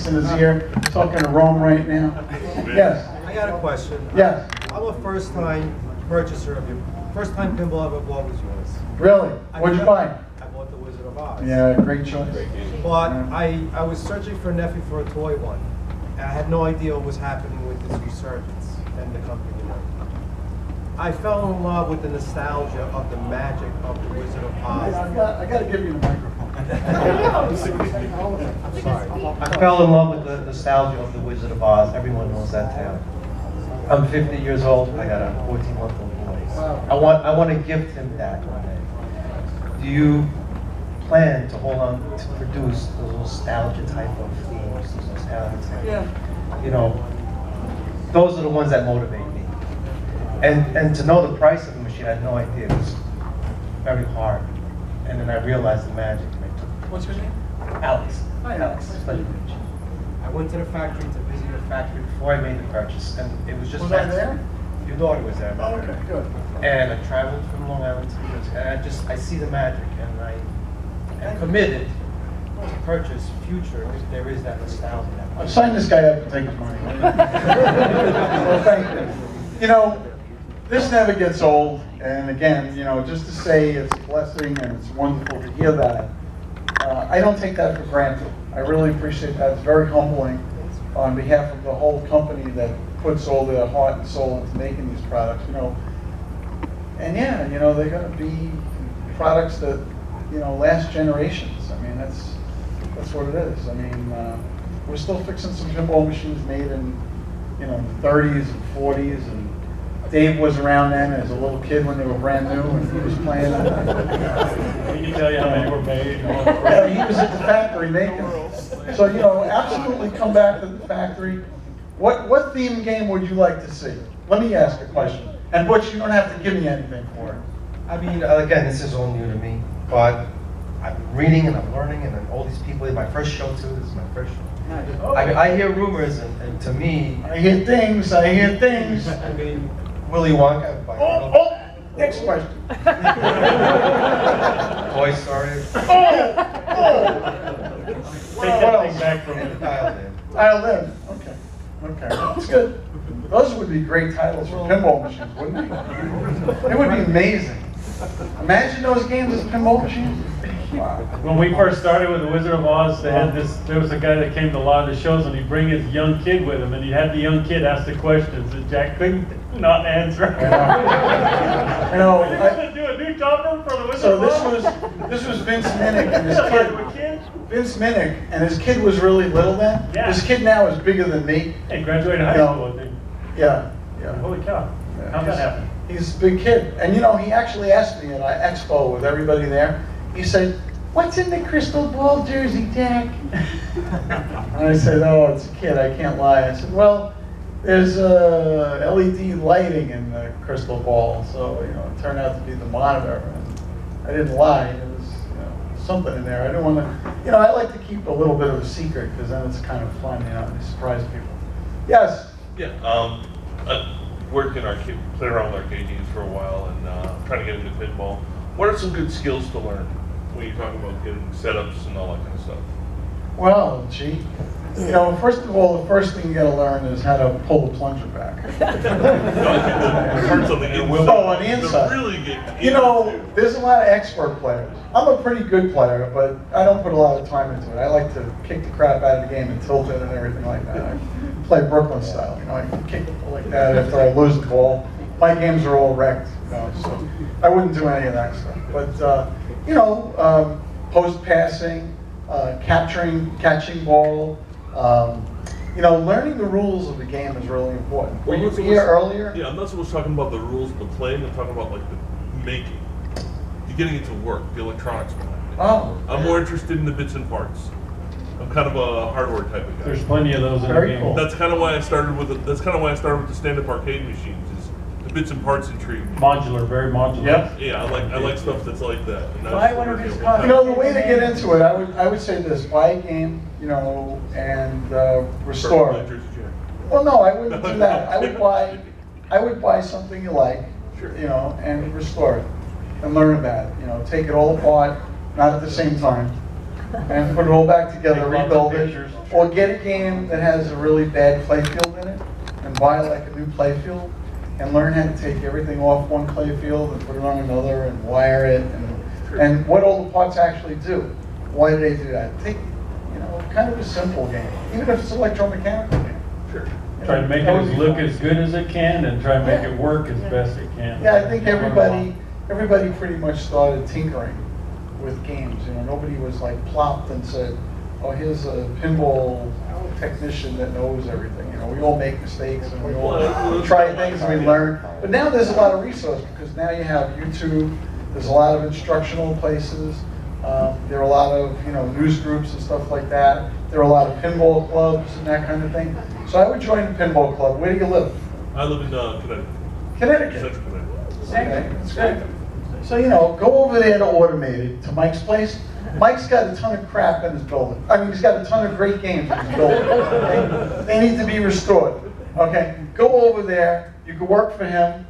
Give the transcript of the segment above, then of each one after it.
in his ear, talking to Rome right now. Yes. I got a question. Yes. I'm a first-time purchaser of your first-time pinball I ever bought was yours. Really? What'd you buy? I bought the Wizard of Oz. Yeah, great choice. But I was searching for a nephew for a toy one. And I had no idea what was happening with this resurgence and the company. I fell in love with the nostalgia of the magic of the Wizard of Oz. I got to give you the microphone. I'm sorry. I fell in love with the nostalgia of the Wizard of Oz. Everyone knows that tale. I'm 50 years old. I got a 14-month-old boy. Wow. I want to gift him that one day. Do you plan to hold on to produce those nostalgia type of themes, those nostalgia type? Yeah. You know, those are the ones that motivate me. And to know the price of the machine, I had no idea. It was very hard. And then I realized the magic. What's your name? Alex. Hi, Alex. Pleasure. I went to the factory to visit your factory before I made the purchase, and it was just. Was I there? Your daughter was there. Oh, okay, good. And I traveled from Long Island to New York, and I see the magic, and I am committed to purchase future if there is that nostalgia. I'll sign this guy up and take his money. Well, thank you. You know, this never gets old, and again, you know, just to say it's a blessing and it's wonderful to hear that, I don't take that for granted. I really appreciate that. It's very humbling on behalf of the whole company that puts all their heart and soul into making these products, you know. And yeah, you know, they're going to be products that, you know, last generations. I mean, that's what it is. I mean, we're still fixing some pinball machines made in, you know, the 30s and 40s, and Dave was around then as a little kid when they were brand new, and he was playing them. He can tell you how many were made. Yeah, he was at the factory making them. So, you know, absolutely come back to the factory. What theme game would you like to see? Let me ask a question. And Butch, you don't have to give me anything for it. I mean, again, this is all new to me, but I'm reading and I'm learning, and then all these people, my first show too, this is my first show. I hear rumors, and to me... I hear things, I hear things. I mean, Willy Wonka. Oh, next question. Toy Story. Take that thing back from me. I'll live. Okay. Okay. That's good. Those would be great titles for pinball machines, wouldn't they? It would be amazing. Imagine those games as pinball machines. Wow. When we first started with the Wizard of Oz, there was a guy that came to a lot of the shows, and he'd bring his young kid with him, and he'd have the young kid ask the questions that Jack couldn't not answer. You know, Are you going to do a new topper for the Wizard so of Oz? this was Vince Minnick and his kid. Vince Minnick, and his kid was really little then. Yeah. His kid now is bigger than me. Hey, graduated high school, I think. Yeah, yeah. Holy cow. Yeah, How'd that happen? He's a big kid. And you know, he actually asked me at an expo with everybody there, he said, "What's in the crystal ball jersey, Jack?" And I said, "Oh, it's a kid, I can't lie." I said, "Well, there's LED lighting in the crystal ball, so you know, it turned out to be the monitor." And I didn't lie. It was, you know, something in there. I didn't want to, you know, I like to keep a little bit of a secret because then it's kind of fun, you know, to surprise people. Yes. Yeah, I worked in arcade, played around with arcade games for a while, and trying to get into pinball. What are some good skills to learn when you're talking about getting setups and all that kind of stuff? Well, gee, you know, first of all, the first thing you got to learn is how to pull the plunger back. Parts on the inside. Oh, on the inside. Really get You know, there's a lot of expert players. I'm a pretty good player, but I don't put a lot of time into it. I like to kick the crap out of the game and tilt it and everything like that. I play Brooklyn style, you know, I kick it like that after I lose the ball. My games are all wrecked, you know, so I wouldn't do any of that stuff. But, you know, post passing, catching ball, you know, learning the rules of the game is really important. Were you here earlier? Yeah, I'm not so much talking about the rules of the playing, I'm talking about like the making. You're getting it to work, the electronics behind it. Oh. I'm more interested in the bits and parts. I'm kind of a hardware type of guy. There's plenty of those in the Very game. cool. That's kind of why I started with the stand-up arcade machines. Is the bits and parts intrigue me. Modular, very modular. Yep. Yeah, I like stuff that's like that. And Buy one of his copies. You know, the way to get into it, I would say this: buy a game, you know, and restore it. Well, no, I wouldn't do that. I would buy something you like, Sure. you know, and restore it and learn about it. You know, take it all apart, not at the same time, and put it all back together, Take lots of rebuild it. pictures. Or get a game that has a really bad playfield in it, and buy like a new playfield, and learn how to take everything off one playfield and put it on another, and wire it, and what all the parts actually do. Why do they do that? Take, kind of a simple game, even if it's an electromechanical game. Sure. Try to make it look as good as it can and try to make it work as best it can. Yeah, I think everybody pretty much started tinkering with games. Nobody was like plopped and said, "Oh, here's a pinball technician that knows everything." We all make mistakes and we all try things and we learn. But now there's a lot of resources because now you have YouTube. There's a lot of instructional places. There are a lot of news groups and stuff like that. There are a lot of pinball clubs and that kind of thing. So I would join a pinball club. Where do you live? I live in Connecticut. Connecticut. Central Connecticut. Okay, that's great. So go over there to Automated, to Mike's place. Mike's got a ton of crap in his building. I mean, he's got a ton of great games in his building. Okay? They need to be restored. Okay, go over there. You can work for him.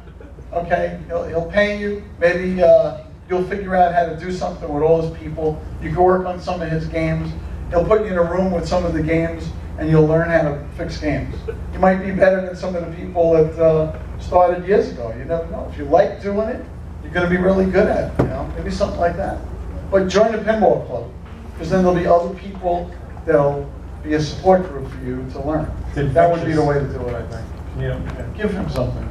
Okay, he'll pay you. Maybe you'll figure out how to do something with all his people. You can work on some of his games. He'll put you in a room with some of the games, and you'll learn how to fix games. You might be better than some of the people that started years ago. You never know. If you like doing it, you're going to be really good at it. Maybe something like that. But join a pinball club, because then there'll be other people that'll be a support group for you to learn. That would be the way to do it, I think. Yeah. Give him something.